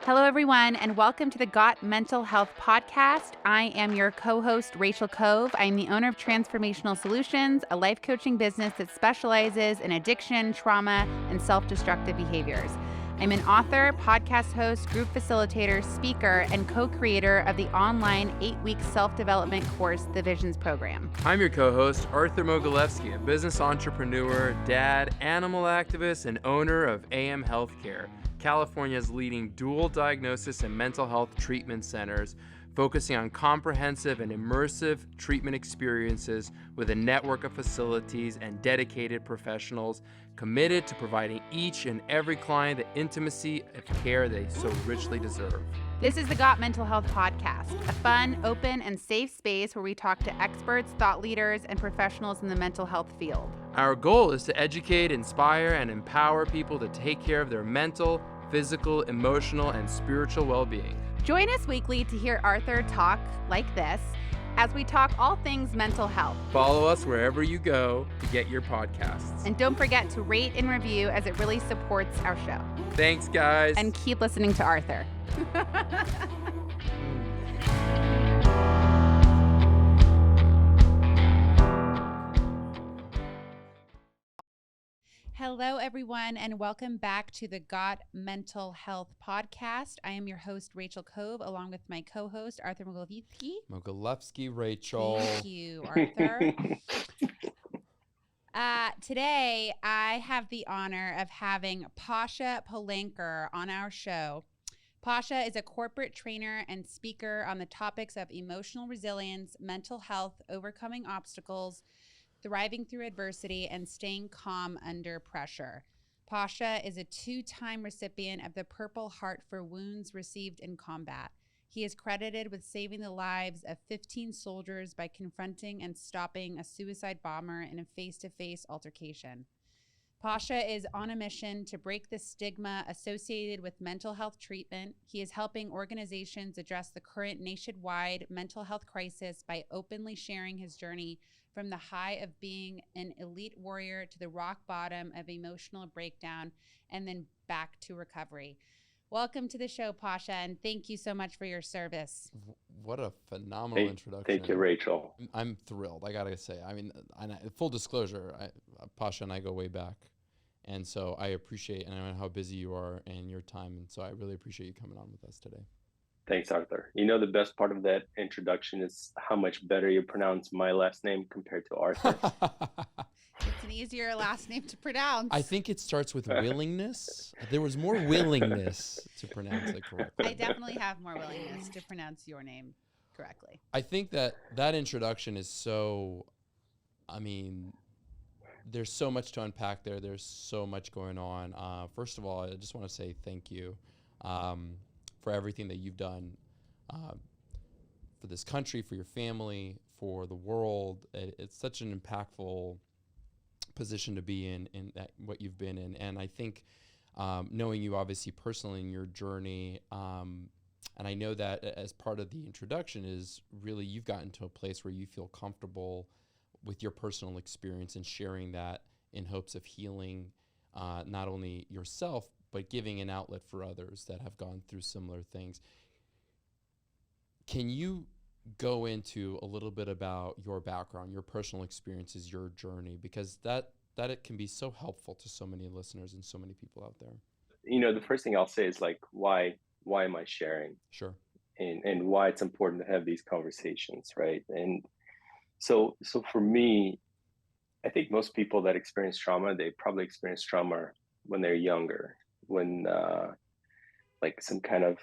Hello, everyone, and welcome to the Got Mental Health Podcast. I am your co-host, Rachel Cove. I'm the owner of Transformational Solutions, a life coaching business that specializes in addiction, trauma, and self-destructive behaviors. I'm an author, podcast host, group facilitator, speaker, and co-creator of the online 8-week self-development course, The Visions Program. I'm your co-host, Arthur Mogilevsky, a business entrepreneur, dad, animal activist, and owner of AM Healthcare, California's leading dual diagnosis and mental health treatment centers, focusing on comprehensive and immersive treatment experiences with a network of facilities and dedicated professionals committed to providing each and every client the intimacy of care they so richly deserve. This is the Got Mental Health Podcast, a fun, open, and safe space where we talk to experts, thought leaders, and professionals in the mental health field. Our goal is to educate, inspire, and empower people to take care of their mental, physical, emotional, and spiritual well-being. Join us weekly to hear Arthur talk like this as we talk all things mental health. Follow us wherever you go to get your podcasts. And don't forget to rate and review as it really supports our show. Thanks, guys. And keep listening to Arthur. Hello, everyone, and welcome back to the Got Mental Health Podcast. I am your host, Rachel Cove, along with my co-host, Arthur Mogilevsky, Rachel. Thank you, Arthur. Today, I have the honor of having Pasha Palanker on our show. Pasha is a corporate trainer and speaker on the topics of emotional resilience, mental health, overcoming obstacles, thriving through adversity, and staying calm under pressure. Pasha is a 2-time recipient of the Purple Heart for wounds received in combat. He is credited with saving the lives of 15 soldiers by confronting and stopping a suicide bomber in a face-to-face altercation. Pasha is on a mission to break the stigma associated with mental health treatment. He is helping organizations address the current nationwide mental health crisis by openly sharing his journey from the high of being an elite warrior to the rock bottom of emotional breakdown and then back to recovery. Welcome to the show, Pasha, and thank you so much for your service. What a phenomenal introduction. Thank you, Rachel. I'm thrilled, I gotta say. I mean, full disclosure, Pasha and I go way back. And so I appreciate, and I know how busy you are and your time. And so I really appreciate you coming on with us today. Thanks, Arthur. You know, the best part of that introduction is how much better you pronounce my last name compared to Arthur. It's an easier last name to pronounce. I think it starts with willingness. There was more willingness to pronounce it correctly. I definitely have more willingness to pronounce your name correctly. I think that introduction is so, there's so much to unpack there. There's so much going on. First of all, I just want to say thank you for everything that you've done for this country, for your family, for the world. It's such an impactful position to be in that, what you've been in. And I think knowing you obviously personally in your journey, and I know that as part of the introduction is really you've gotten to a place where you feel comfortable with your personal experience and sharing that in hopes of healing not only yourself, but giving an outlet for others that have gone through similar things. Can you go into a little bit about your background, your personal experiences, your journey, because that it can be so helpful to so many listeners and so many people out there? You know, the first thing I'll say is like, why am I sharing? Sure. And why it's important to have these conversations, right? And so for me, I think most people that experience trauma, they probably experience trauma when they're younger, when like some kind of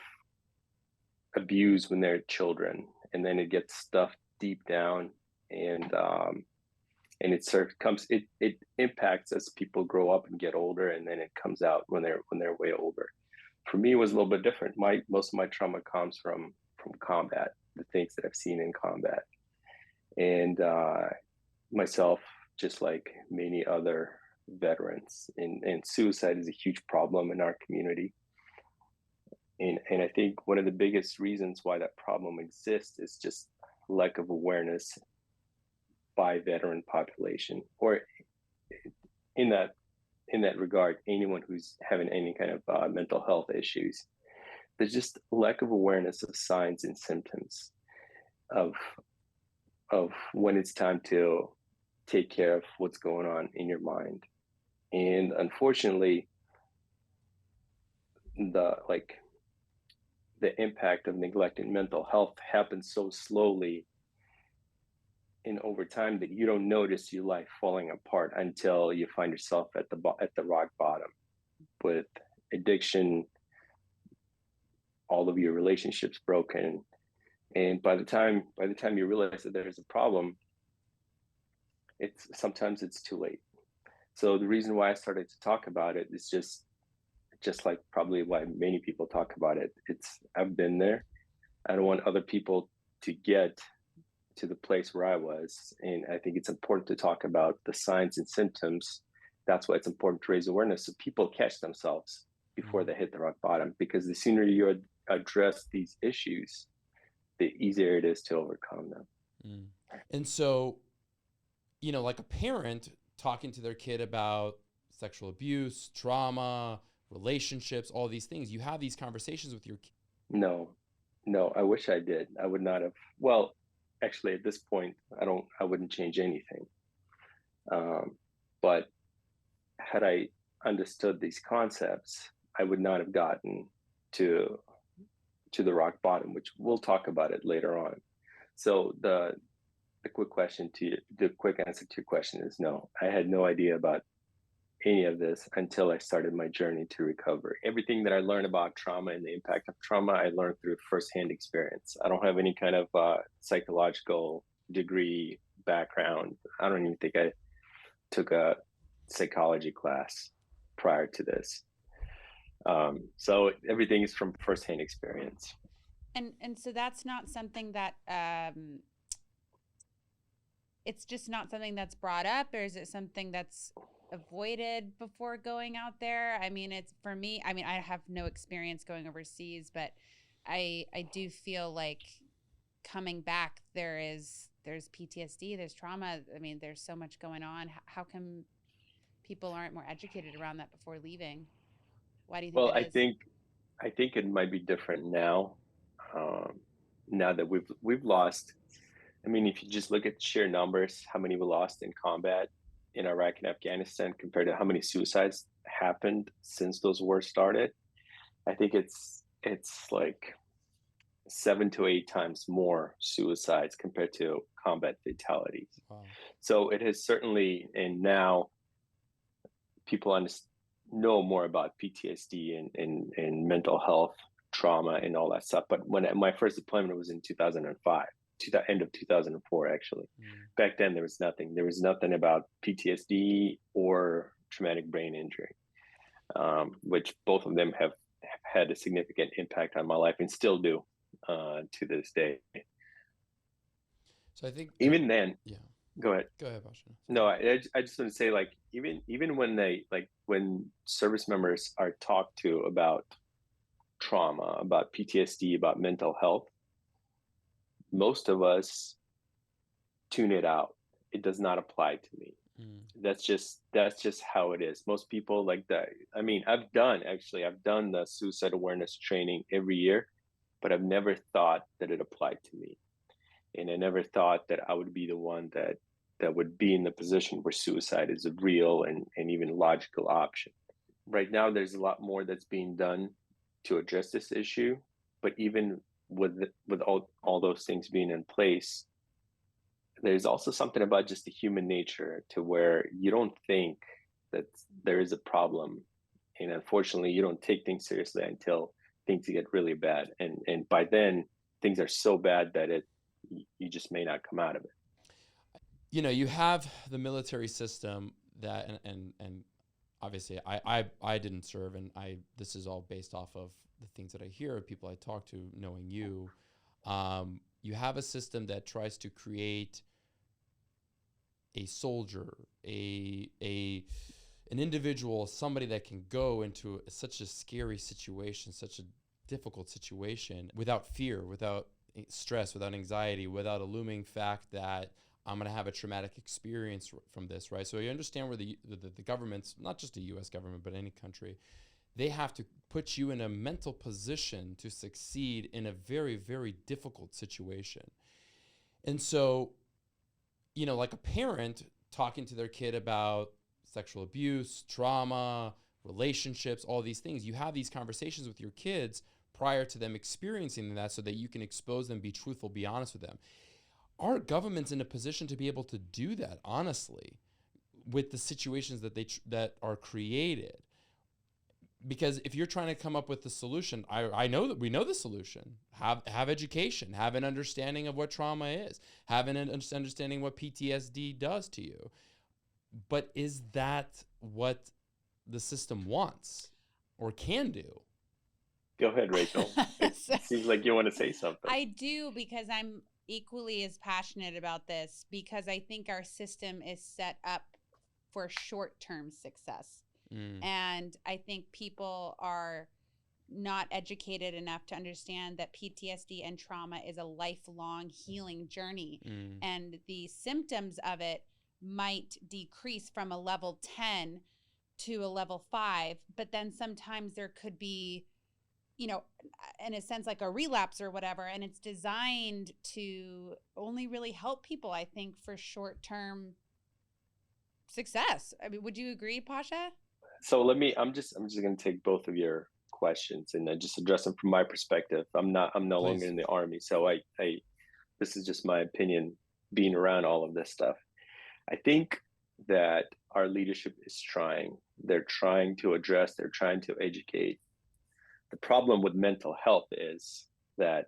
abuse when they're children, and then it gets stuffed deep down, and it impacts as people grow up and get older, and then it comes out when they're way older. For me, it was a little bit different. Most of my trauma comes from combat, the things that I've seen in combat, and myself, just like many other veterans, and suicide is a huge problem in our community. And I think one of the biggest reasons why that problem exists is just lack of awareness by veteran population, or in that regard, anyone who's having any kind of mental health issues. there's just a lack of awareness of signs and symptoms of when it's time to take care of what's going on in your mind. And unfortunately, the like the impact of neglecting mental health happens so slowly and over time that you don't notice your life falling apart until you find yourself at the rock bottom with addiction, all of your relationships broken, and by the time you realize that there's a problem, sometimes it's too late. So the reason why I started to talk about it is just like probably why many people talk about it. I've been there. I don't want other people to get to the place where I was. And I think it's important to talk about the signs and symptoms. That's why it's important to raise awareness so people catch themselves before they hit the rock bottom, because the sooner you address these issues, the easier it is to overcome them. Mm. And so, like a parent talking to their kid about sexual abuse, trauma, relationships, all these things, you have these conversations with your kid. No, I wish I did. I would not have. Well, actually, at this point, I wouldn't change anything. But had I understood these concepts, I would not have gotten to the rock bottom, which we'll talk about it later on. So the quick answer to your question is no. I had no idea about any of this until I started my journey to recovery. Everything that I learned about trauma and the impact of trauma, I learned through firsthand experience. I don't have any kind of psychological degree background. I don't even think I took a psychology class prior to this. So everything is from firsthand experience. And so that's not something that it's just not something that's brought up, or is it something that's avoided before going out there? I mean, it's for me, I mean, I have no experience going overseas, but I do feel like coming back, there's PTSD, there's trauma. I mean, there's so much going on. How come people aren't more educated around that before leaving? Why do you think Well, that is? I think it might be different now. Now that we've lost, I mean, if you just look at sheer numbers, how many we lost in combat in Iraq and Afghanistan compared to how many suicides happened since those wars started, I think it's like 7 to 8 times more suicides compared to combat fatalities. Wow. So it has certainly, and now people know more about PTSD and mental health, trauma, and all that stuff. But when my first deployment was in 2005, end of 2004, actually. Back then, there was nothing. There was nothing about PTSD or traumatic brain injury, which both of them have had a significant impact on my life and still do to this day. So I think even then, yeah. Go ahead, Pasha. No, I just want to say, like, even when service members are talked to about trauma, about PTSD, about mental health, most of us tune it out. It does not apply to me. That's just how it is. Most people like that. I mean, I've done the suicide awareness training every year, but I've never thought that it applied to me. And I never thought that I would be the one that would be in the position where suicide is a real and even logical option. Right now, there's a lot more that's being done to address this issue, but even with all those things being in place, there's also something about just the human nature to where you don't think that there is a problem. And unfortunately, you don't take things seriously until things get really bad. And by then, things are so bad that you just may not come out of it. You have the military system that, and obviously I didn't serve, and this is all based off of the things that I hear of people I talk to, knowing you. You have a system that tries to create a soldier, an individual, somebody that can go into such a scary situation, such a difficult situation, without fear, without stress, without anxiety, without a looming fact that I'm going to have a traumatic experience from this, right? So you understand where the government's, not just the U.S. government, but any country, they have to put you in a mental position to succeed in a very, very difficult situation. And so, you know, like a parent talking to their kid about sexual abuse, trauma, relationships, all these things, you have these conversations with your kids prior to them experiencing that so that you can expose them, be truthful, be honest with them. Our government's in a position to be able to do that, honestly, with the situations that are created. Because if you're trying to come up with the solution, I know that we know the solution. Have education, have an understanding of what trauma is, have an understanding what PTSD does to you. But is that what the system wants or can do? Go ahead, Rachel. It seems like you want to say something. I do, because I'm equally as passionate about this, because I think our system is set up for short-term success. And I think people are not educated enough to understand that PTSD and trauma is a lifelong healing journey. And the symptoms of it might decrease from a level 10 to a level 5, but then sometimes there could be, you know, in a sense, like a relapse or whatever. And it's designed to only really help people, I think, for short-term success. I mean, would you agree, Pasha? So I'm just going to take both of your questions and then just address them from my perspective. I'm no Please. longer in the Army, so I this is just my opinion being around all of this stuff. I think that our leadership is trying. They're trying to address, they're trying to educate. The problem with mental health is that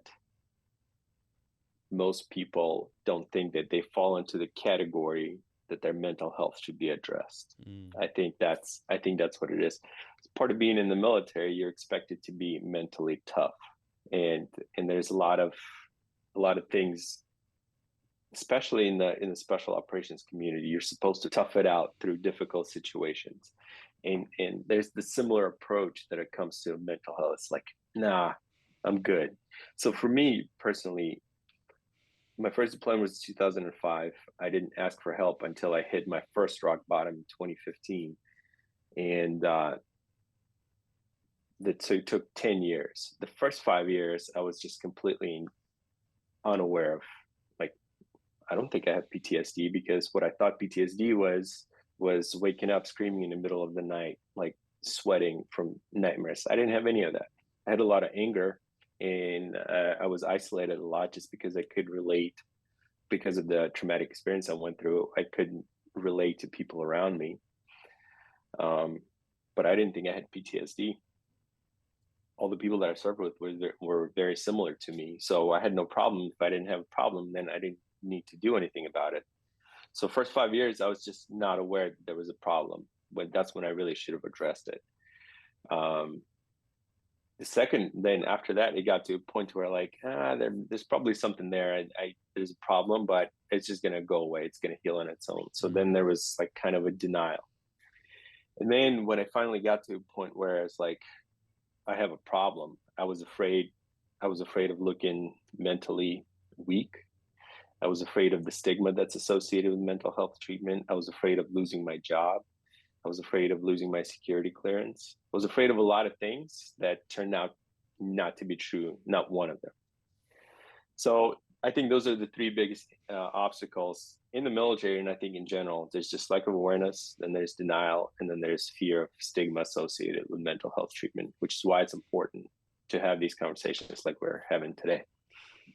most people don't think that they fall into the category that their mental health should be addressed. I think that's what it is. As part of being in the military, you're expected to be mentally tough, and there's a lot of things, especially in the special operations community. You're supposed to tough it out through difficult situations, and there's the similar approach that it comes to mental health. It's like, nah, I'm good. So for me personally, my first deployment was 2005. I didn't ask for help until I hit my first rock bottom in 2015. And so it took 10 years. The first 5 years, I was just completely unaware of, like, I don't think I have PTSD, because what I thought PTSD was waking up screaming in the middle of the night, like sweating from nightmares. I didn't have any of that. I had a lot of anger, and I was isolated a lot just because I could relate, because of the traumatic experience I went through. I couldn't relate to people around me. But I didn't think I had PTSD. All the people that I served with were very similar to me. So I had no problem. If I didn't have a problem, then I didn't need to do anything about it. So first 5 years, I was just not aware that there was a problem. But that's when I really should have addressed it. Then after that, it got to a point where, like, there's probably something there. There's a problem, but it's just gonna go away. It's gonna heal on its own. So then there was like kind of a denial. And then when I finally got to a point where it's like, I have a problem, I was afraid of looking mentally weak. I was afraid of the stigma that's associated with mental health treatment. I was afraid of losing my job. I was afraid of losing my security clearance. I was afraid of a lot of things that turned out not to be true, not one of them. So I think those are the three biggest obstacles in the military, and I think in general. There's just lack of awareness, then there's denial, and then there's fear of stigma associated with mental health treatment, which is why it's important to have these conversations like we're having today.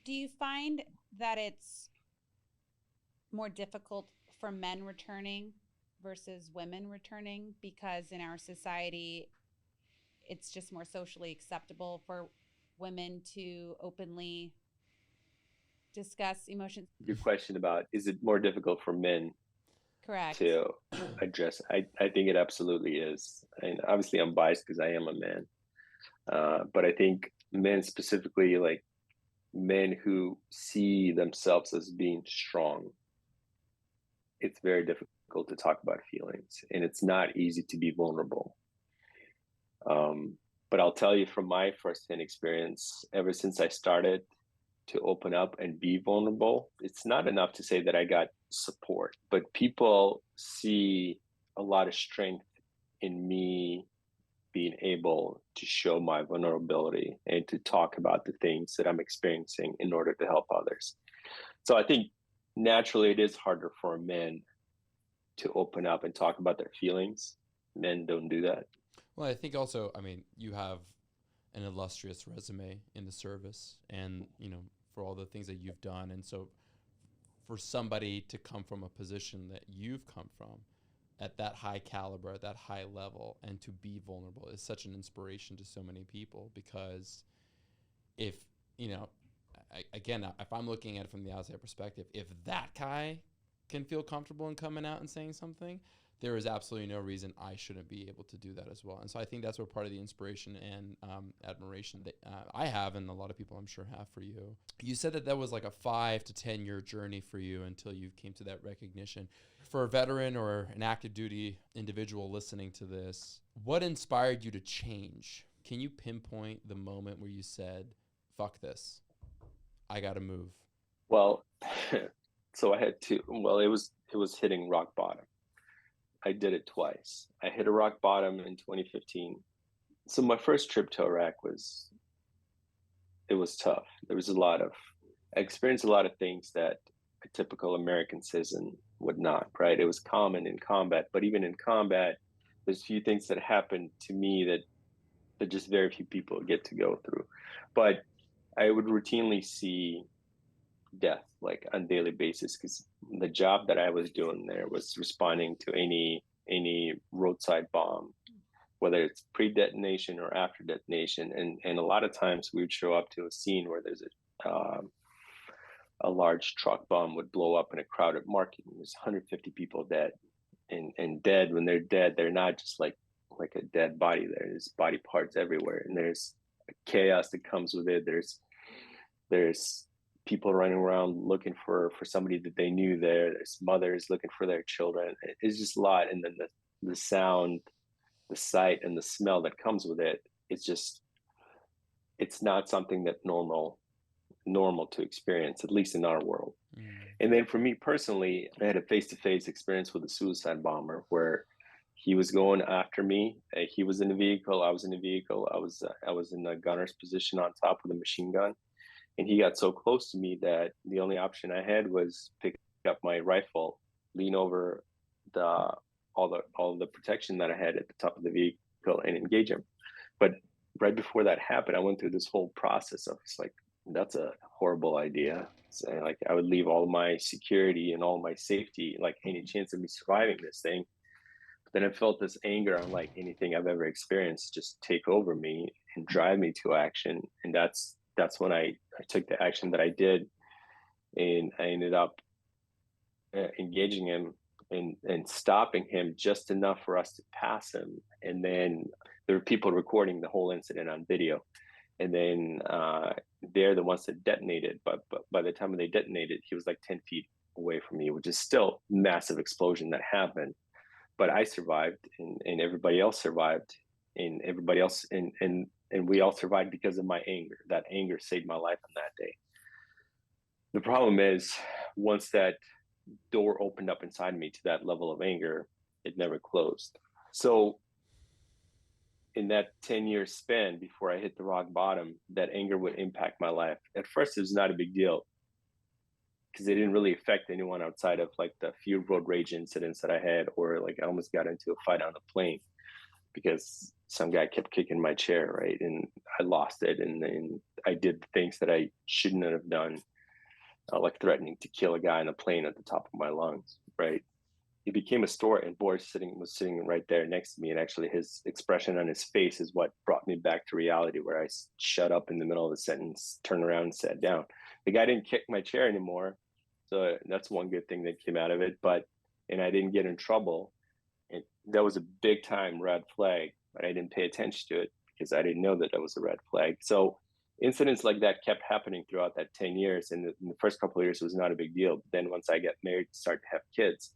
Do you find that it's more difficult for men returning versus women returning, because in our society it's just more socially acceptable for women to openly discuss emotions? Your question about, is it more difficult for men Correct. to address? I think it absolutely is. And obviously I'm biased because I am a man, but I think men, specifically like men who see themselves as being strong, it's very difficult to talk about feelings, and it's not easy to be vulnerable. But I'll tell you from my firsthand experience, ever since I started to open up and be vulnerable, it's not enough to say that I got support, but people see a lot of strength in me being able to show my vulnerability and to talk about the things that I'm experiencing in order to help others. So I think naturally it is harder for men to open up and talk about their feelings. Men don't do that. Well, I think also, I mean, you have an illustrious resume in the service and, you know, for all the things that you've done. And so for somebody to come from a position that you've come from at that high caliber, at that high level, and to be vulnerable is such an inspiration to so many people. Because if, you know, again, if I'm looking at it from the outside perspective, if that guy can feel comfortable in coming out and saying something, there is absolutely no reason I shouldn't be able to do that as well. And so I think that's what part of the inspiration and admiration that I have, and a lot of people I'm sure have for you. You said that was like a 5 to 10 year journey for you until you came to that recognition. For a veteran or an active duty individual listening to this, what inspired you to change? Can you pinpoint the moment where you said, fuck this, I got to move? Well, so I had two. Well, it was hitting rock bottom. I did it twice. I hit a rock bottom in 2015. So my first trip to Iraq it was tough. There was I experienced a lot of things that a typical American citizen would not, right? It was common in combat, but even in combat, there's a few things that happened to me that just very few people get to go through. But I would routinely see death like on a daily basis, because the job that I was doing there was responding to any roadside bomb, whether it's pre-detonation or after detonation. And a lot of times we would show up to a scene where there's a large truck bomb would blow up in a crowded market, and there's 150 people dead. And dead, when they're dead, they're not just like a dead body. There's body parts everywhere, and there's chaos that comes with it. There's people running around looking for somebody that they knew there. There's mothers looking for their children. It's just a lot. And then the sound, the sight, and the smell that comes with it, it's not something that normal to experience, at least in our world. And then for me personally, I had a face-to-face experience with a suicide bomber where he was going after me. He was in a vehicle. I was in a vehicle. I was in a gunner's position on top of the machine gun. And he got so close to me that the only option I had was pick up my rifle, lean over all the protection that I had at the top of the vehicle, and engage him. But right before that happened, I went through this whole process of, it's like, that's a horrible idea. So, like, I would leave all my security and all my safety, like any chance of me surviving this thing. But then I felt this anger, unlike anything I've ever experienced, just take over me and drive me to action. And that's when I took the action that I did, and I ended up engaging him and stopping him just enough for us to pass him. And then there were people recording the whole incident on video. And then they're the ones that detonated. But by the time they detonated, he was like 10 feet away from me, which is still massive explosion that happened. But I survived, and everybody else survived, and everybody else, and we all survived because of my anger. That anger saved my life on that day. The problem is, once that door opened up inside me to that level of anger, it never closed. So in that 10-year span before I hit the rock bottom, that anger would impact my life. At first, it was not a big deal because it didn't really affect anyone outside of like the few road rage incidents that I had, or like I almost got into a fight on a plane because some guy kept kicking my chair, right? And I lost it, and I did things that I shouldn't have done, like threatening to kill a guy in a plane at the top of my lungs, right? It became a story, and Boris was sitting right there next to me, and actually his expression on his face is what brought me back to reality, where I shut up in the middle of the sentence, turned around and sat down. The guy didn't kick my chair anymore, so that's one good thing that came out of it. And I didn't get in trouble. And that was a big time red flag, but I didn't pay attention to it because I didn't know that was a red flag. So incidents like that kept happening throughout that 10 years. And in the first couple of years, it was not a big deal. But then once I got married, started to have kids,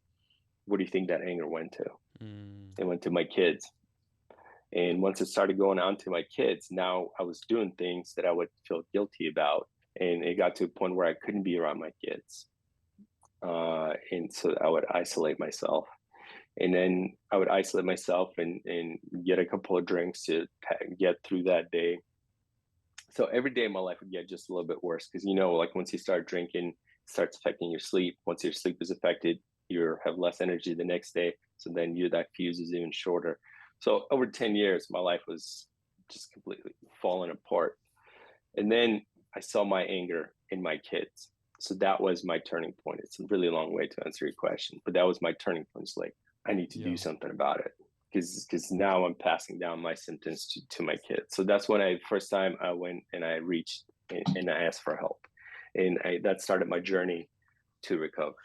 what do you think that anger went to? It went to my kids. And once it started going on to my kids, now I was doing things that I would feel guilty about. And it got to a point where I couldn't be around my kids. And so I would isolate myself. And then I would isolate myself and get a couple of drinks to get through that day. So every day my life would get just a little bit worse because, like once you start drinking, it starts affecting your sleep. Once your sleep is affected, you have less energy the next day. So then that fuse is even shorter. So over 10 years, my life was just completely falling apart. And then I saw my anger in my kids. So that was my turning point. It's a really long way to answer your question, but that was my turning point. It's like, I need to do Yeah. something about it because now I'm passing down my symptoms to my kids. So that's when first time I went and I reached and I asked for help. And that started my journey to recover.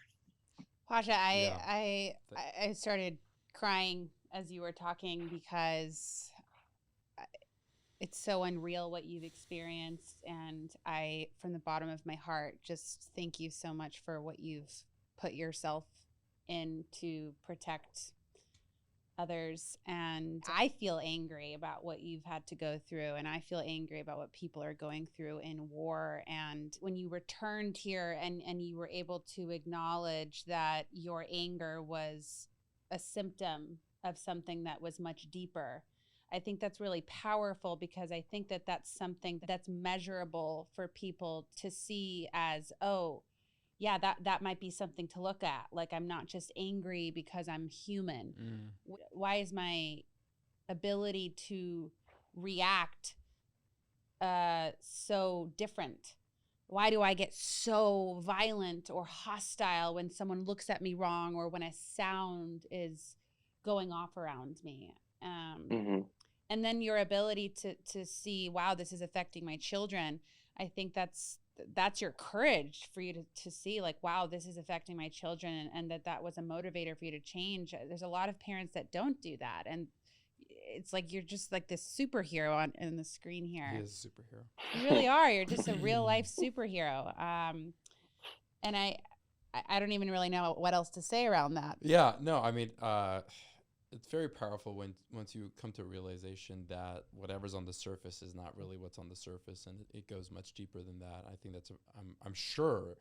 Pasha, Yeah. I started crying as you were talking because it's so unreal what you've experienced. And I, from the bottom of my heart, just thank you so much for what you've put yourself in to protect others. And I feel angry about what you've had to go through, and I feel angry about what people are going through in war. And when you returned here and you were able to acknowledge that your anger was a symptom of something that was much deeper, I think that's really powerful, because I think that that's something that's measurable for people to see as, oh, yeah, that might be something to look at. Like, I'm not just angry because I'm human. Why is my ability to react so different? Why do I get so violent or hostile when someone looks at me wrong, or when a sound is going off around me? Mm-hmm. And then your ability to see, wow, this is affecting my children. I think that's your courage for you to see, like, wow, this is affecting my children, and that was a motivator for you to change. There's a lot of parents that don't do that, and it's like you're just like this superhero on the screen here. He is a superhero. You really are. You're just a real life superhero. And I don't even really know what else to say around that. Yeah, no, I mean, it's very powerful once you come to a realization that whatever's on the surface is not really what's on the surface, and it goes much deeper than that. I think I'm sure,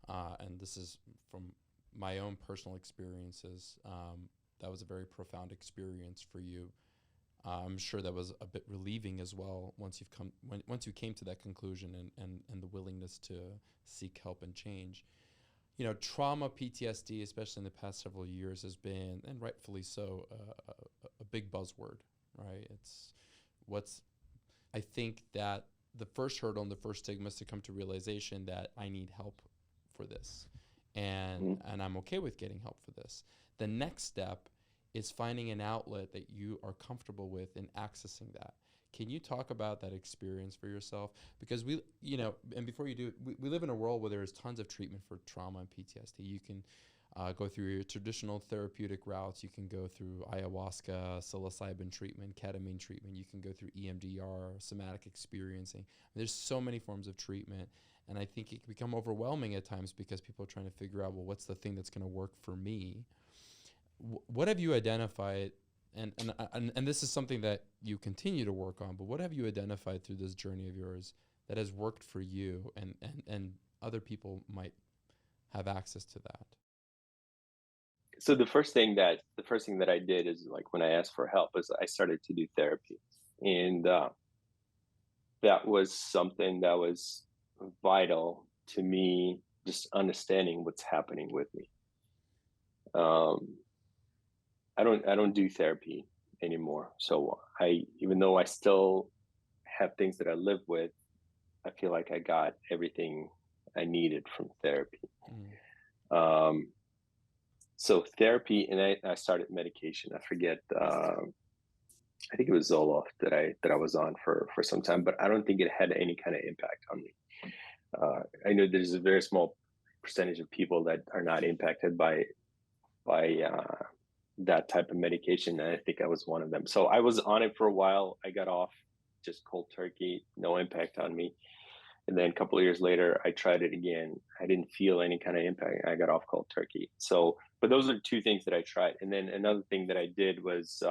and this is from my own personal experiences, that was a very profound experience for you. I'm sure that was a bit relieving as well once you came to that conclusion and the willingness to seek help and change. Trauma, PTSD, especially in the past several years, has been, and rightfully so, a big buzzword, right? I think that the first hurdle and the first stigma is to come to realization that I need help for this, and I'm okay with getting help for this. The next step is finding an outlet that you are comfortable with and accessing that. Can you talk about that experience for yourself? Because and before you do, we live in a world where there is tons of treatment for trauma and PTSD. You can go through your traditional therapeutic routes. You can go through ayahuasca, psilocybin treatment, ketamine treatment. You can go through EMDR, somatic experiencing. There's so many forms of treatment. And I think it can become overwhelming at times because people are trying to figure out, well, what's the thing that's going to work for me? What have you identified? And this is something that you continue to work on, but what have you identified through this journey of yours that has worked for you and other people might have access to that? So the first thing that I did is, like, when I asked for help, is I started to do therapy. And that was something that was vital to me, just understanding what's happening with me. I don't do therapy anymore. So even though I still have things that I live with, I feel like I got everything I needed from therapy. Um, so therapy, and I started medication. I forget. I think it was Zoloft that I was on for some time, but I don't think it had any kind of impact on me. I know there's a very small percentage of people that are not impacted by that type of medication, and I think I was one of them. So I was on it for a while. I got off just cold turkey, no impact on me. And then a couple of years later, I tried it again. I didn't feel any kind of impact. I got off cold turkey. So, but those are two things that I tried. And then another thing that I did was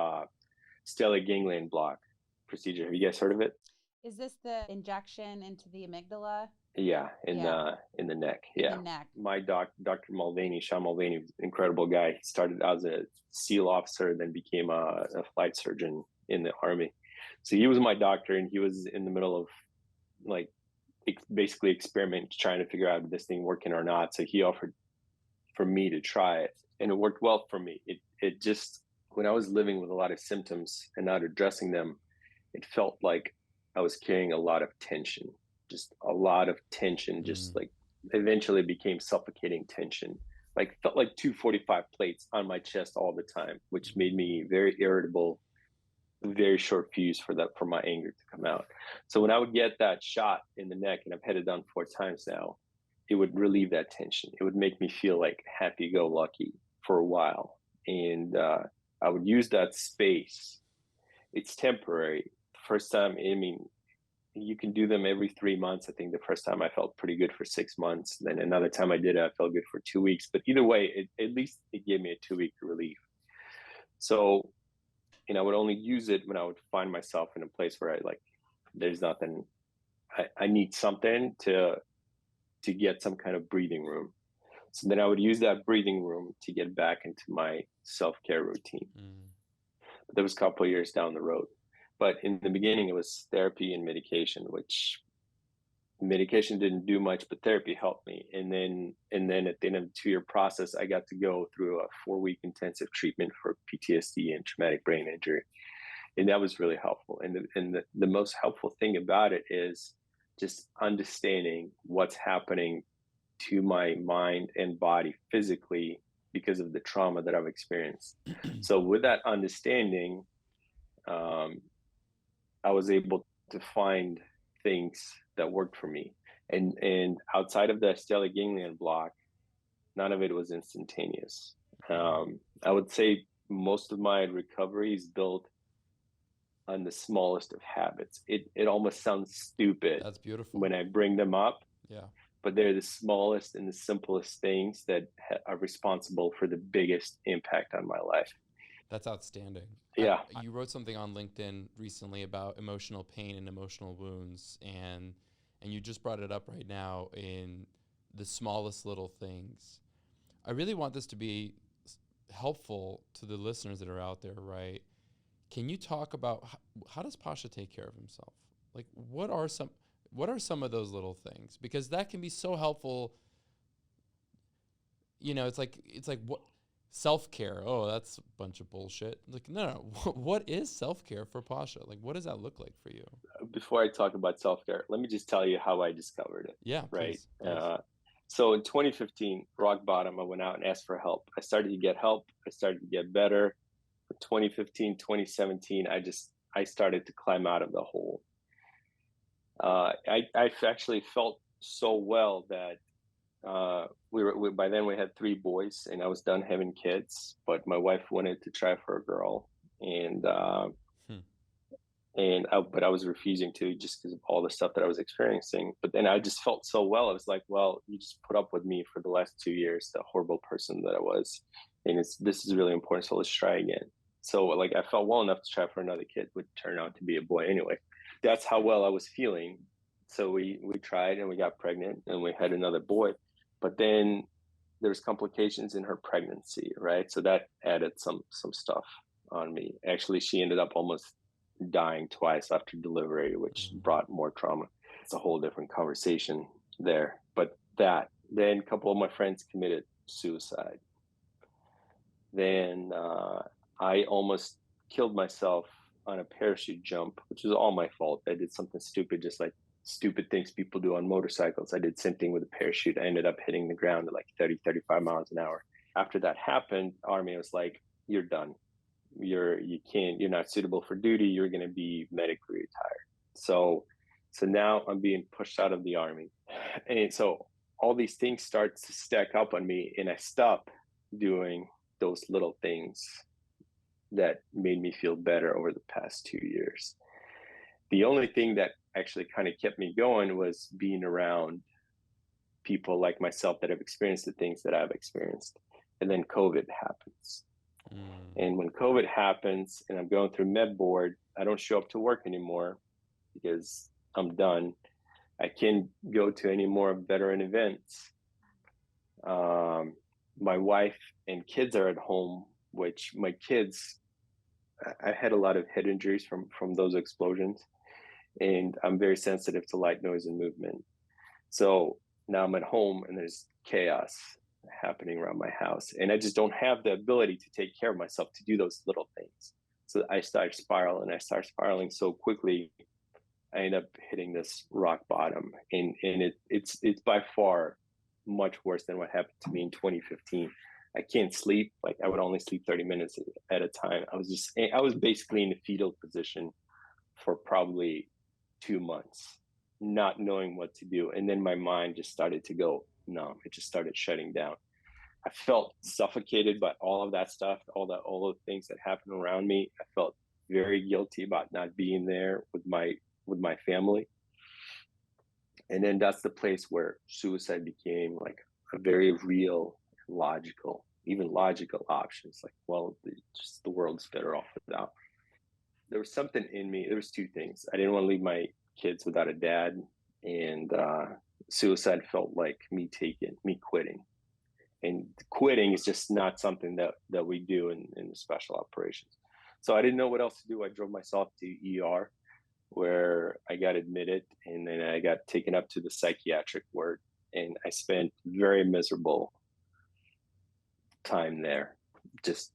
stellate ganglion block procedure. Have you guys heard of it? Is this the injection into the amygdala? Yeah, Yeah. in the neck. In Yeah. the neck. My Dr. Mulvaney, Sean Mulvaney, incredible guy. He started as a SEAL officer, then became a flight surgeon in the Army. So he was my doctor, and he was in the middle of like basically experiment trying to figure out if this thing working or not. So he offered for me to try it, and it worked well for me. It just, when I was living with a lot of symptoms and not addressing them, it felt like I was carrying a lot of tension, just a lot of tension, just like eventually became suffocating tension. Like felt like 245 plates on my chest all the time, which made me very irritable, very short fuse for my anger to come out. So when I would get that shot in the neck, and I've had it done 4 times now, it would relieve that tension. It would make me feel like happy go lucky for a while. And I would use that space. It's temporary. First time, I mean, you can do them every 3 months. I think the first time I felt pretty good for 6 months. Then another time I did it, I felt good for 2 weeks. But either way, at least it gave me a 2 week relief. So, and I would only use it when I would find myself in a place where there's nothing, I need something to get some kind of breathing room. So then I would use that breathing room to get back into my self-care routine. But that was a couple of years down the road. But in the beginning, it was therapy and medication, which medication didn't do much, but therapy helped me. And then at the end of the 2 year process, I got to go through a 4 week intensive treatment for PTSD and traumatic brain injury. And that was really helpful. And the most helpful thing about it is just understanding what's happening to my mind and body physically because of the trauma that I've experienced. So with that understanding, I was able to find things that worked for me. And outside of the stellate ganglion block, none of it was instantaneous. I would say most of my recovery is built on the smallest of habits. It almost sounds stupid. That's beautiful when I bring them up. Yeah. But they're the smallest and the simplest things that are responsible for the biggest impact on my life. That's outstanding. Yeah. You wrote something on LinkedIn recently about emotional pain and emotional wounds, and you just brought it up right now in the smallest little things. I really want this to be helpful to the listeners that are out there, right? Can you talk about how does Pasha take care of himself? Like, what are some of those little things? Because that can be so helpful. You know, it's like what self-care. Oh, that's a bunch of bullshit. Like, no. What is self-care for Pasha? Like, what does that look like for you? Before I talk about self-care, let me just tell you how I discovered it. Yeah, right. Please. So in 2015, rock bottom, I went out and asked for help. I started to get help. I started to get better. 2015, 2017, I started to climb out of the hole. I actually felt so well that by then we had 3 boys, and I was done having kids, but my wife wanted to try for a girl, and but I was refusing to, just because of all the stuff that I was experiencing. But then I just felt so well. I was like, well, you just put up with me for the last 2 years, the horrible person that I was, and this is really important. So let's try again. So like I felt well enough to try for another kid, would turn out to be a boy anyway. That's how well I was feeling. So we tried, and we got pregnant, and we had another boy. But then there's complications in her pregnancy, right? So that added some stuff on me. Actually, she ended up almost dying twice after delivery, which brought more trauma. It's a whole different conversation there. But then a couple of my friends committed suicide. Then I almost killed myself on a parachute jump, which was all my fault. I did something stupid, just like stupid things people do on motorcycles. I did same thing with a parachute. I ended up hitting the ground at like 30, 35 miles an hour. After that happened, Army was like, you're done. You're not suitable for duty. You're going to be medically retired. So now I'm being pushed out of the Army. And so all these things start to stack up on me, and I stop doing those little things that made me feel better over the past 2 years. The only thing that actually kind of kept me going was being around people like myself that have experienced the things that I've experienced. And then COVID happens. And when COVID happens and I'm going through med board, I don't show up to work anymore because I'm done. I can't go to any more veteran events. My wife and kids are at home, which my kids, I had a lot of head injuries from those explosions, and I'm very sensitive to light, noise, and movement. So now I'm at home and there's chaos happening around my house, and I just don't have the ability to take care of myself to do those little things. So I start spiraling so quickly. I end up hitting this rock bottom, and it's by far much worse than what happened to me in 2015. I can't sleep. Like, I would only sleep 30 minutes at a time. I was basically in a fetal position for probably 2 months, not knowing what to do. And then my mind just started to go numb. It just started shutting down. I felt suffocated by all of that stuff, all the things that happened around me. I felt very guilty about not being there with my family. And then that's the place where suicide became like a very real, logical, even logical options. Like, well, just the world's better off without. There was something in me. There was two things. I didn't want to leave my kids without a dad, and suicide felt like me quitting. And quitting is just not something that we do in the special operations. So I didn't know what else to do. I drove myself to ER, where I got admitted, and then I got taken up to the psychiatric ward, and I spent very miserable time there. Just,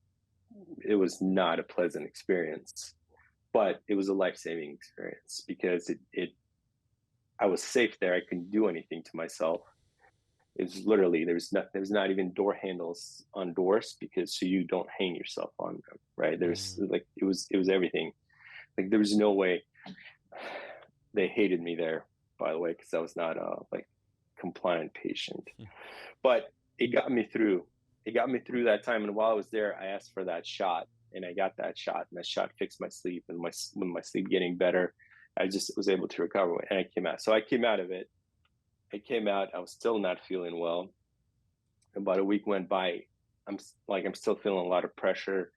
it was not a pleasant experience, but it was a life-saving experience because I was safe there. I couldn't do anything to myself. It's literally, there's not even door handles on doors, because so you don't hang yourself on them, right? There's like, it was everything. Like, there was no way. They hated me there, by the way, because I was not a like compliant patient. But it got me through. It got me through that time. And while I was there, I asked for that shot, and I got that shot, and that shot fixed my sleep. And when my sleep getting better, I just was able to recover, and I came out. So I came out of it. I was still not feeling well. About a week went by. I'm still feeling a lot of pressure,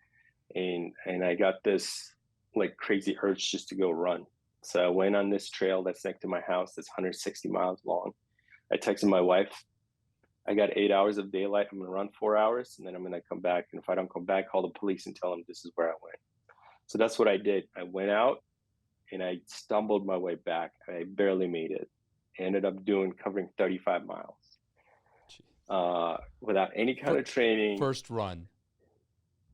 and I got this like crazy urge just to go run. So I went on this trail that's next to my house that's 160 miles long. I texted my wife, I got 8 hours of daylight. I'm going to run 4 hours, and then I'm going to come back. And if I don't come back, call the police and tell them this is where I went. So that's what I did. I went out and I stumbled my way back. I barely made it. I ended up covering 35 miles without any kind of training. First run.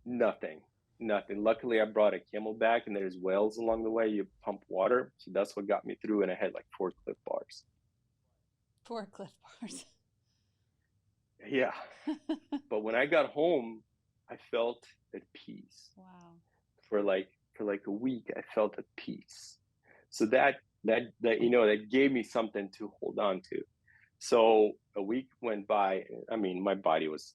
Nothing. Luckily, I brought a Camelback, and there's wells along the way. You pump water. So that's what got me through. And I had like 4 Cliff Bars. 4 Cliff Bars. Yeah. But when I got home, I felt at peace. Wow. For like a week, I felt at peace. So that gave me something to hold on to. So a week went by. I mean, my body was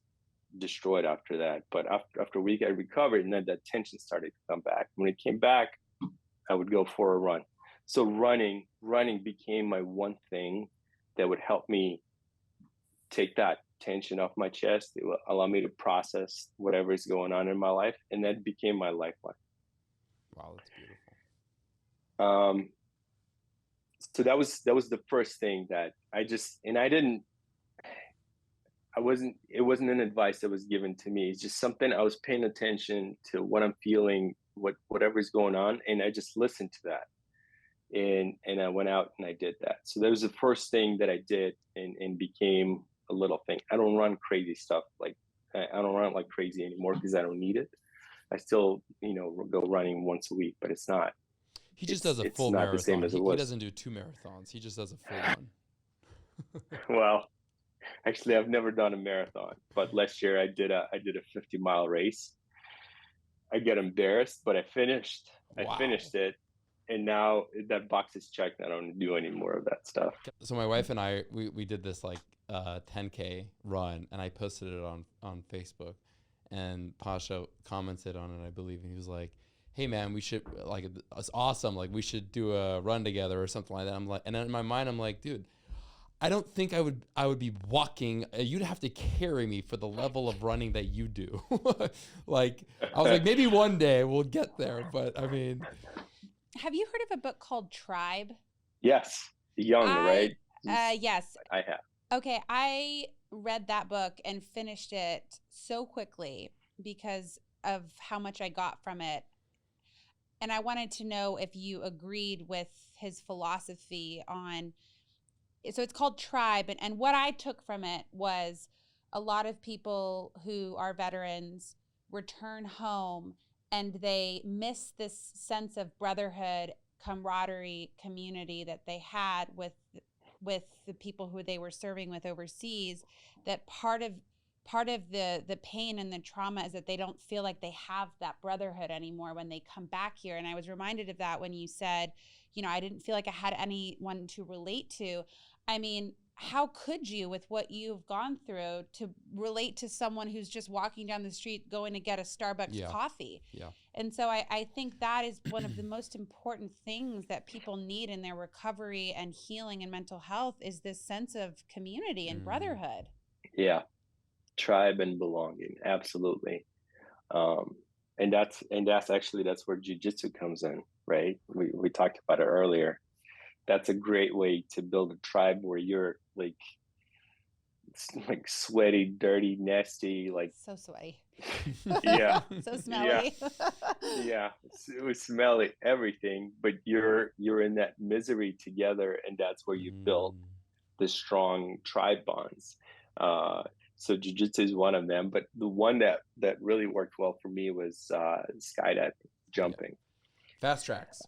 destroyed after that, but after a week I recovered, and then that tension started to come back. When it came back, I would go for a run. So running became my one thing that would help me take that tension off my chest. It will allow me to process whatever is going on in my life, and that became my lifeline. Wow, that's beautiful. So that was the first thing that it wasn't an advice that was given to me. It's just something I was paying attention to, what I'm feeling, whatever's going on, and I just listened to that. And I went out and I did that. So that was the first thing that I did, and became a little thing. I don't run crazy stuff. Like, I don't run like crazy anymore because I don't need it. I still, go running once a week, but it's not. He just does a full marathon. The same as he doesn't do 2 marathons. He just does a full one. Well, actually, I've never done a marathon, but last year I did a 50-mile race. I got embarrassed, but I finished. Wow. I finished it, and now that box is checked. I don't do any more of that stuff. So my wife and I, we did this like 10K run, and I posted it on Facebook, and Pasha commented on it, I believe, and he was like, hey man, we should, like, it's awesome, like we should do a run together or something like that. I'm like, and in my mind I'm like, dude, I don't think I would be walking. You'd have to carry me for the level of running that you do. Like, I was like, maybe one day we'll get there, but I mean. Have you heard of a book called Tribe? Yes, young, right? Yes. I have. Okay, I read that book and finished it so quickly because of how much I got from it. And I wanted to know if you agreed with his philosophy on, so it's called Tribe. And what I took from it was a lot of people who are veterans return home and they miss this sense of brotherhood, camaraderie, community that they had with the people who they were serving with overseas. That part of the pain and the trauma is that they don't feel like they have that brotherhood anymore when they come back here. And I was reminded of that when you said, I didn't feel like I had anyone to relate to. I mean, how could you, with what you've gone through, to relate to someone who's just walking down the street going to get a Starbucks coffee? Yeah. And so I think that is one of the most important things that people need in their recovery and healing and mental health, is this sense of community and brotherhood. Yeah, tribe and belonging, absolutely. Um, and that's actually that's where jujitsu comes in, right? We talked about it earlier. That's a great way to build a tribe where you're like sweaty, dirty, nasty, like So sweaty. yeah, So yeah, smelly. yeah. It was smelly, everything, but you're in that misery together, and that's where you build the strong tribe bonds. Uh, so jujitsu is one of them, but the one that really worked well for me was skydiving, jumping, Fast tracks.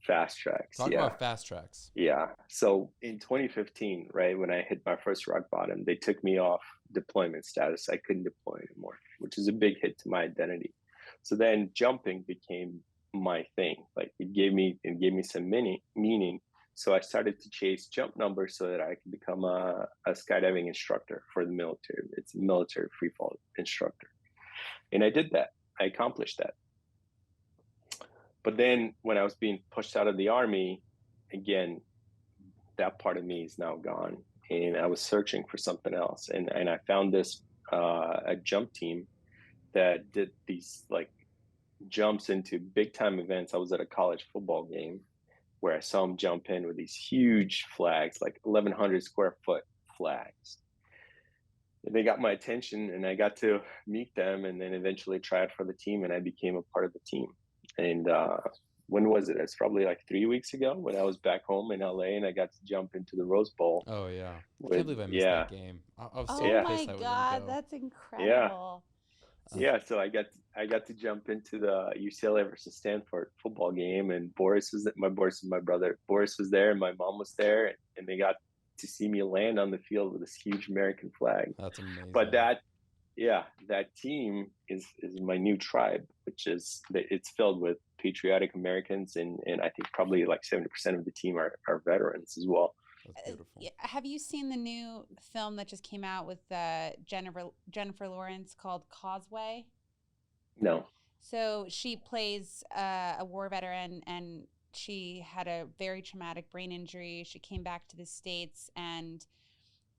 fast tracks. Talk about fast tracks. Yeah. So in 2015, right, when I hit my first rock bottom, they took me off deployment status. I couldn't deploy anymore, which is a big hit to my identity. So then jumping became my thing. Like it gave me some meaning. So I started to chase jump numbers so that I could become a skydiving instructor for the military. It's a military free fall instructor. And I did that. I accomplished that. But then when I was being pushed out of the army, again, that part of me is now gone. And I was searching for something else. And I found this a jump team that did these like jumps into big time events. I was at a college football game where I saw them jump in with these huge flags, like 1,100 square foot flags. And they got my attention, and I got to meet them, and then eventually try out for the team, and I became a part of the team. And when was it? It's probably like 3 weeks ago when I was back home in LA, and I got to jump into the Rose Bowl. Oh yeah, I can't believe I missed that game. I was so pissed I wouldn't go. That's incredible. Yeah, so I got to jump into the UCLA versus Stanford football game, and Boris was my brother. Boris was there, and my mom was there, and they got to see me land on the field with this huge American flag. That's amazing. But that team is my new tribe, which is it's filled with patriotic Americans, and I think probably like 70% of the team are veterans as well. That's beautiful. Have you seen the new film that just came out with Jennifer Lawrence called Causeway? No. So she plays a war veteran, and she had a very traumatic brain injury. She came back to the States, and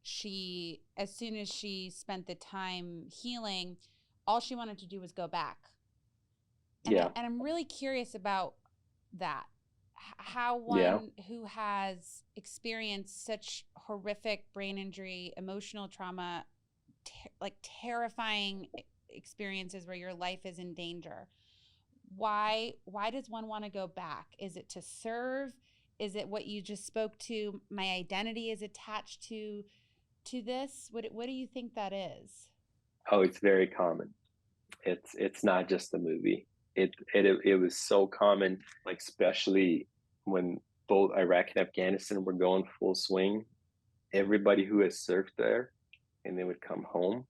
she, as soon as she spent the time healing, all she wanted to do was go back. And I'm really curious about that. How one who has experienced such horrific brain injury, emotional trauma, like terrifying experiences where your life is in danger, why does one want to go back? Is it to serve? Is it what you just spoke to? My identity is attached to this. What do you think that is? Oh, it's very common. It's not just the movie. It was so common, like especially when both Iraq and Afghanistan were going full swing. Everybody who has served there and they would come home,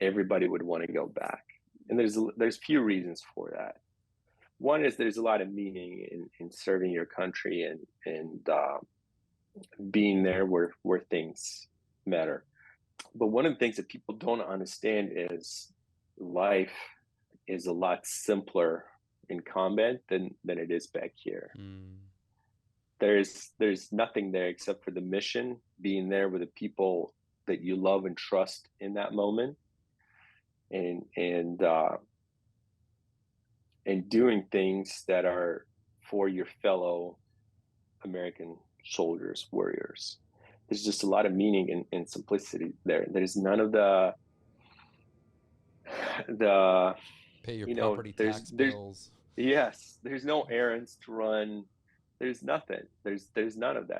everybody would want to go back. And there's few reasons for that. One is there's a lot of meaning in serving your country and being there where things matter. But one of the things that people don't understand is life is a lot simpler in combat than it is back here. There's nothing there except for the mission, being there with the people that you love and trust in that moment, and doing things that are for your fellow American soldiers, warriors. There's just a lot of meaning and simplicity there. There's none of the Pay your you know, property tax bills. yes, there's no errands to run. There's nothing. There's none of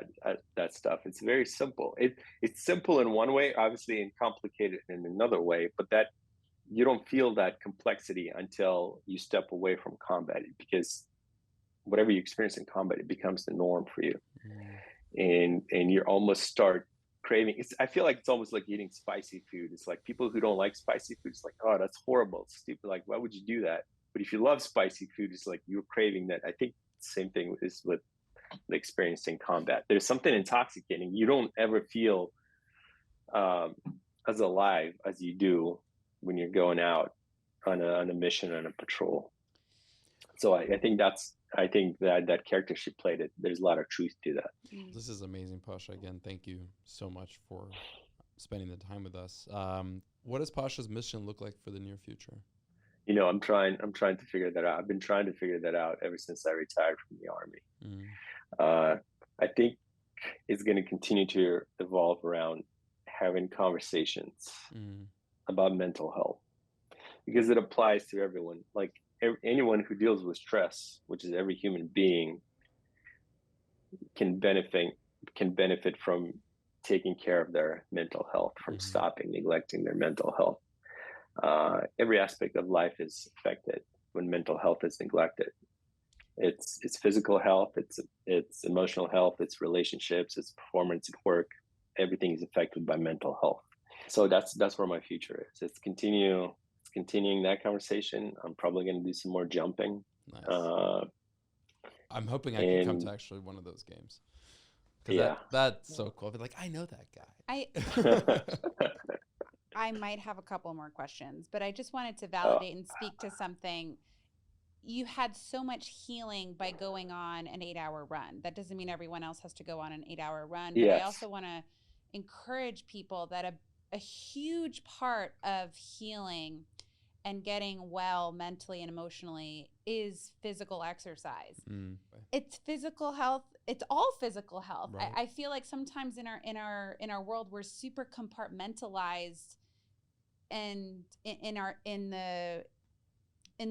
that stuff. It's very simple. It's simple in one way, obviously, and complicated in another way. But that you don't feel that complexity until you step away from combat, because whatever you experience in combat, it becomes the norm for you, and you almost start craving. I feel like it's almost like eating spicy food. It's like people who don't like spicy food, it's like, oh, that's horrible, it's stupid. Like, why would you do that? But if you love spicy food, it's like you're craving that. I think same thing is with the experience in combat. There's something intoxicating. You don't ever feel as alive as you do when you're going out on a mission, on a patrol. So I think that character she played, it, there's a lot of truth to that. This is amazing, Pasha. Again, thank you so much for spending the time with us. What does Pasha's mission look like for the near future? You know, I'm trying to figure that out. I've been trying to figure that out ever since I retired from the Army. I think it's going to continue to evolve around having conversations about mental health, because it applies to everyone. Like anyone who deals with stress, which is every human being, can benefit from taking care of their mental health, from stopping neglecting their mental health. Every aspect of life is affected when mental health is neglected. It's physical health, it's emotional health, it's relationships, it's performance at work. Everything is affected by mental health. So that's where my future is. It's continuing that conversation. I'm probably going to do some more jumping. Nice. I'm hoping I can come to actually one of those games. Yeah, that's so cool. I'll be like, I know that guy. I might have a couple more questions, but I just wanted to validate and speak to something. You had so much healing by going on an 8-hour run. That doesn't mean everyone else has to go on an 8-hour run, but I also want to encourage people that a huge part of healing and getting well mentally and emotionally is physical exercise. It's physical health. It's all physical health. Right. I feel like sometimes in our world, we're super compartmentalized, and in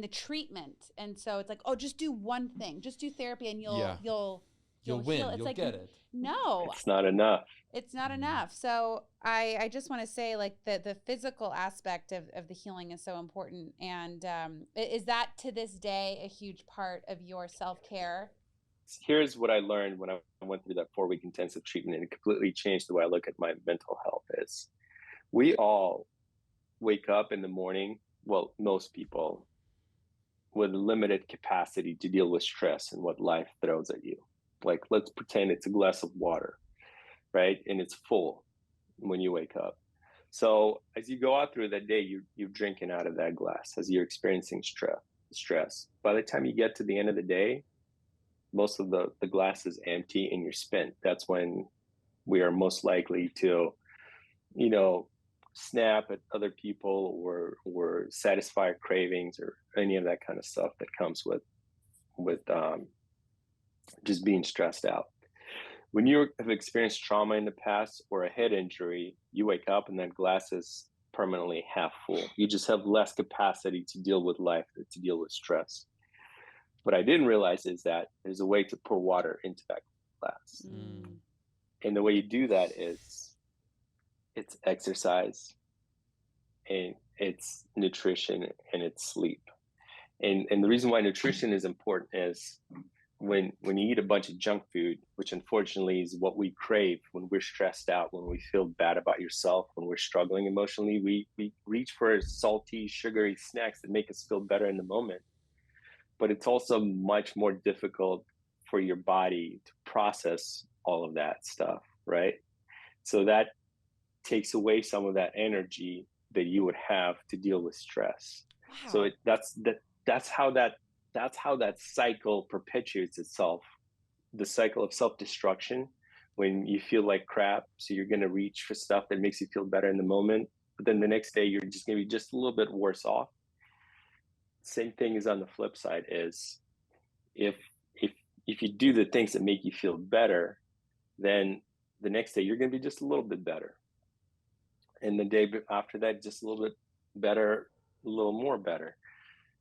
the treatment, and so it's like, oh, just do one thing, just do therapy, and you'll win. Heal. It's you'll like, get it. No, it's not enough. It's not enough. So I just want to say, like, the physical aspect of the healing is so important. And is that to this day a huge part of your self-care? Here's what I learned when I went through that 4-week intensive treatment, and it completely changed the way I look at my mental health. Is we all wake up in the morning, well, most people, with limited capacity to deal with stress and what life throws at you. Like, let's pretend it's a glass of water, right? And it's full when you wake up. So as you go out through that day, you're drinking out of that glass as you're experiencing stress. By the time you get to the end of the day, most of the glass is empty and you're spent. That's when we are most likely to, snap at other people or satisfy our cravings or any of that kind of stuff that comes with just being stressed out. When you have experienced trauma in the past or a head injury, you wake up and that glass is permanently half full. You just have less capacity to deal with life, to deal with stress. What I didn't realize is that there's a way to pour water into that glass. And the way you do that is it's exercise, and it's nutrition, and it's sleep. And the reason why nutrition is important is when you eat a bunch of junk food, which unfortunately is what we crave when we're stressed out, when we feel bad about yourself, when we're struggling emotionally, we reach for salty, sugary snacks that make us feel better in the moment. But it's also much more difficult for your body to process all of that stuff, right? So that takes away some of that energy that you would have to deal with stress. Wow. So that's how that cycle perpetuates itself. The cycle of self-destruction, when you feel like crap, so you're going to reach for stuff that makes you feel better in the moment, but then the next day you're just going to be just a little bit worse off. Same thing is on the flip side, is if if you do the things that make you feel better, then the next day you're going to be just a little bit better. And the day after that, just a little bit better, a little more better.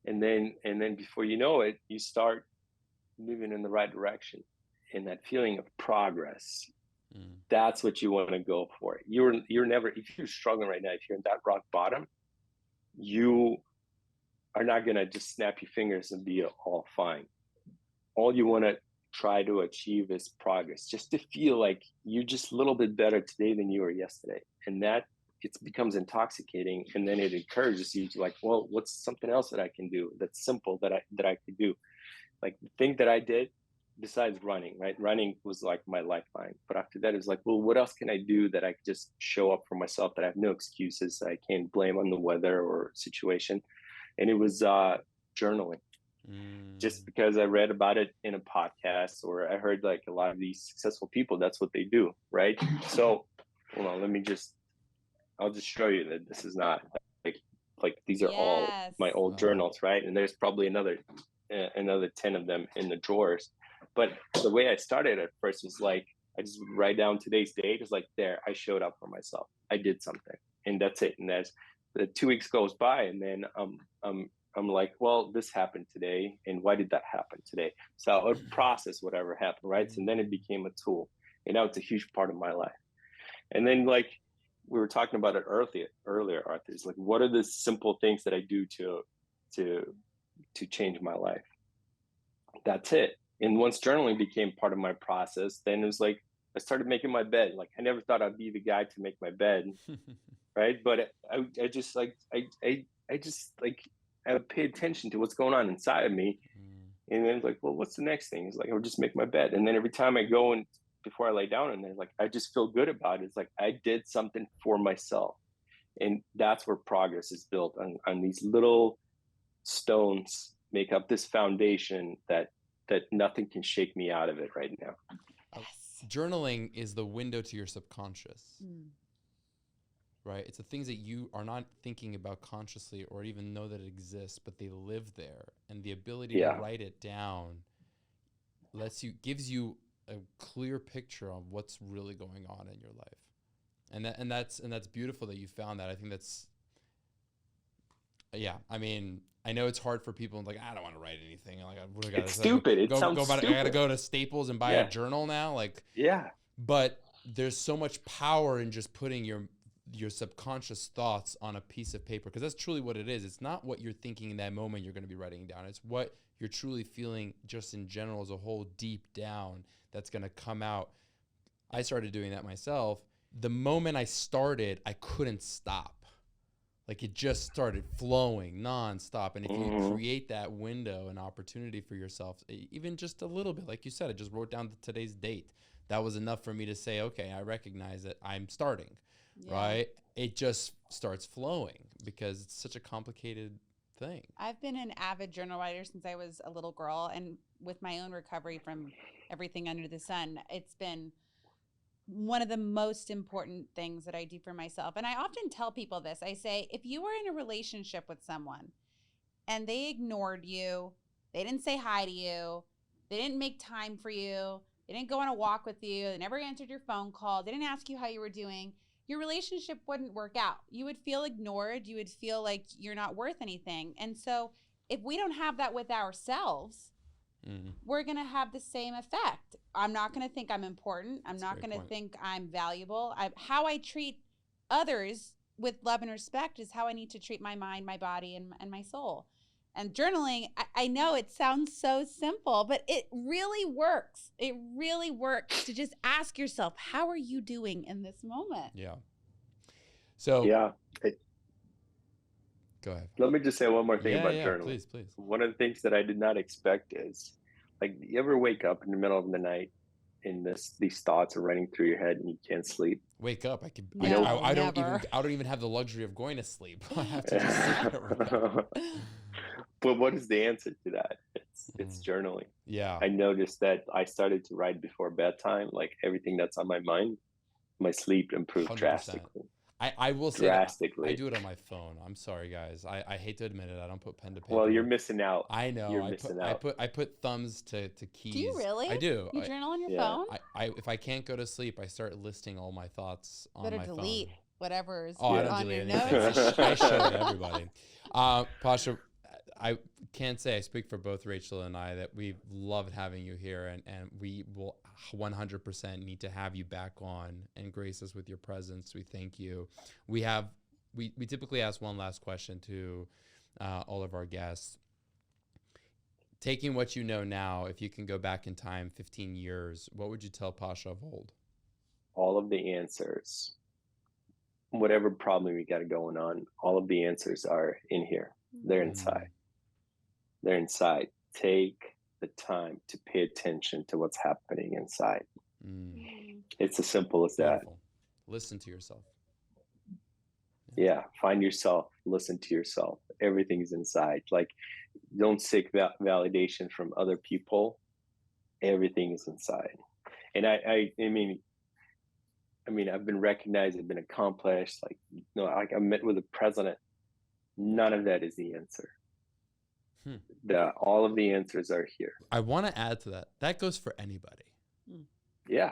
And then before you know it, you start moving in the right direction. And that feeling of progress, that's what you want to go for. You're never, if you're struggling right now, if you're in that rock bottom, you are not going to just snap your fingers and be all fine. All you want to try to achieve is progress, just to feel like you're just a little bit better today than you were yesterday. And that it becomes intoxicating. And then it encourages you to like, well, what's something else that I can do that's simple that I could do? Like the thing that I did besides running, right? Running was like my lifeline. But after that, it was like, well, what else can I do that I could just show up for myself, that I have no excuses, that I can't blame on the weather or situation? And it was journaling. Just because I read about it in a podcast, or I heard like a lot of these successful people, that's what they do, right? So, hold on, I'll just show you that this is not like these are all my old journals, right? And there's probably another 10 of them in the drawers. But the way I started at first was like, I just would write down today's date. It's like, there, I showed up for myself. I did something, and that's it. And as the 2 weeks goes by, and then I'm like, well, this happened today, and why did that happen today? So I would process whatever happened, right? And then it became a tool, and now it's a huge part of my life. And then, like we were talking about it earlier, Arthur, is like, what are the simple things that I do to change my life? That's it. And once journaling became part of my process, then it was like I started making my bed. Like I never thought I'd be the guy to make my bed, right? But I just like I would pay attention to what's going on inside of me, and then it's like, well, what's the next thing? It's like I would just make my bed, and then every time I go and before I lay down, and then like I just feel good about it. It's like I did something for myself, and that's where progress is built on these little stones make up this foundation that nothing can shake me out of it right now. Journaling is the window to your subconscious, right? It's the things that you are not thinking about consciously or even know that it exists, but they live there. And the ability to write it down gives you a clear picture of what's really going on in your life. And that's beautiful that you found that. I think that's, I mean, I know it's hard for people like, I don't want to write anything. Like, it's stupid. It sounds stupid. I got to go to Staples and buy a journal now. Like, but there's so much power in just putting your subconscious thoughts on a piece of paper, because that's truly what it is. It's not what you're thinking in that moment you're going to be writing down. It's what you're truly feeling just in general as a whole, deep down, that's going to come out. I started doing that myself. The moment I started, I couldn't stop. Like it just started flowing nonstop. And if you create that window and opportunity for yourself, even just a little bit, like you said, I just wrote down today's date. That was enough for me to say, okay, I recognize that I'm starting, right? It just starts flowing because it's such a complicated thing. I've been an avid journal writer since I was a little girl, and with my own recovery from everything under the sun, it's been one of the most important things that I do for myself. And I often tell people this. I say, if you were in a relationship with someone and they ignored you, they didn't say hi to you, they didn't make time for you, they didn't go on a walk with you, they never answered your phone call, they didn't ask you how you were doing, your relationship wouldn't work out. You would feel ignored. You would feel like you're not worth anything. And so if we don't have that with ourselves, we're going to have the same effect. I'm not going to think I'm important. I'm not going to think I'm valuable. How I treat others with love and respect is how I need to treat my mind, my body, and my soul. And journaling, I know it sounds so simple, but it really works. It really works to just ask yourself, how are you doing in this moment? Yeah. So go ahead. Let me just say one more thing about journaling. Please. One of the things that I did not expect is, like, you ever wake up in the middle of the night and these thoughts are running through your head and you can't sleep? Wake up. I don't even have the luxury of going to sleep. I have to just sit there. But what is the answer to that? It's journaling. Yeah. I noticed that I started to write before bedtime, like everything that's on my mind, my sleep improved 100%. drastically. I will say that drastically. I do it on my phone. I'm sorry, guys. I hate to admit it. I don't put pen to paper. Well, you're missing out. I know. You're missing out. I put thumbs to keys. Do you really? I do. You journal on your Yeah. phone? If I can't go to sleep, I start listing all my thoughts on Better my delete phone. whatever's Oh, I don't on your delete anything. notes. I show it to everybody. Pasha, I can't say I speak for both Rachel and I that we've loved having you here, and we will 100% need to have you back on and grace us with your presence. We thank you. We typically ask one last question to all of our guests. Taking what you know now, if you can go back in time 15 years, what would you tell Pasha of old? All of the answers, whatever problem you got going on, all of the answers are in here. They're inside. They're inside. Take the time to pay attention to what's happening inside. It's as simple as that. Beautiful. Listen to yourself. Yeah, find yourself, listen to yourself. Everything's inside. Like, don't seek validation from other people. Everything is inside. And I mean, I've been recognized, I've been accomplished. Like, I met with the president. None of that is the answer. All of the answers are here. I want to add to that. That goes for anybody. Yeah.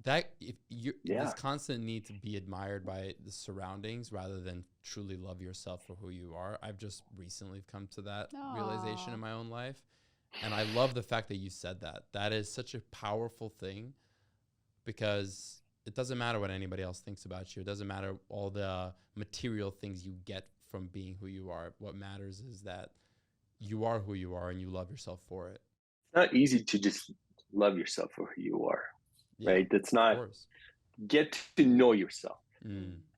That if you this constant need to be admired by the surroundings rather than truly love yourself for who you are. I've just recently come to that realization in my own life. And I love the fact that you said that. That is such a powerful thing, because it doesn't matter what anybody else thinks about you. It doesn't matter all the material things you get from being who you are. What matters is that you are who you are and you love yourself for it. It's not easy to just love yourself for who you are, right? That's not, get to know yourself.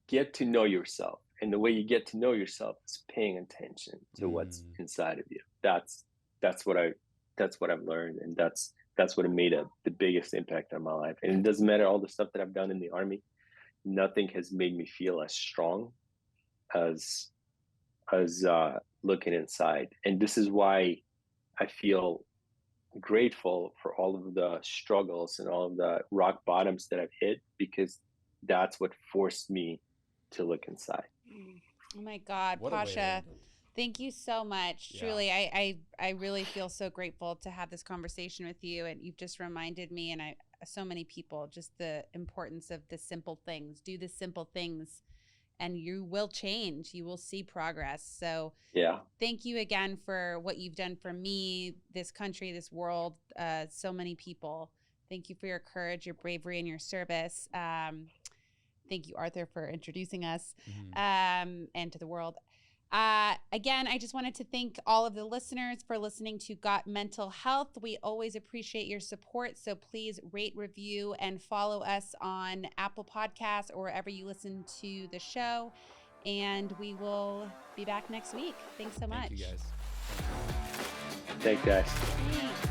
Get to know yourself. And the way you get to know yourself is paying attention to what's inside of you. That's what I've learned. And that's what made the biggest impact on my life. And it doesn't matter all the stuff that I've done in the Army. Nothing has made me feel as strong as looking inside. And this is why I feel grateful for all of the struggles and all of the rock bottoms that I've hit, because that's what forced me to look inside. Oh my God, Pasha, thank you so much. Truly, I really feel so grateful to have this conversation with you. And you've just reminded me, and so many people, just the importance of the simple things. Do the simple things and you will change. You will see progress. So thank you again for what you've done for me, this country, this world, so many people. Thank you for your courage, your bravery, and your service. Thank you, Arthur, for introducing us and to the world. Again, I just wanted to thank all of the listeners for listening to Got Mental Health. We always appreciate your support. So please rate, review, and follow us on Apple Podcasts or wherever you listen to the show. And we will be back next week. Thanks so much. Thank you, guys. Thanks, guys. Thanks.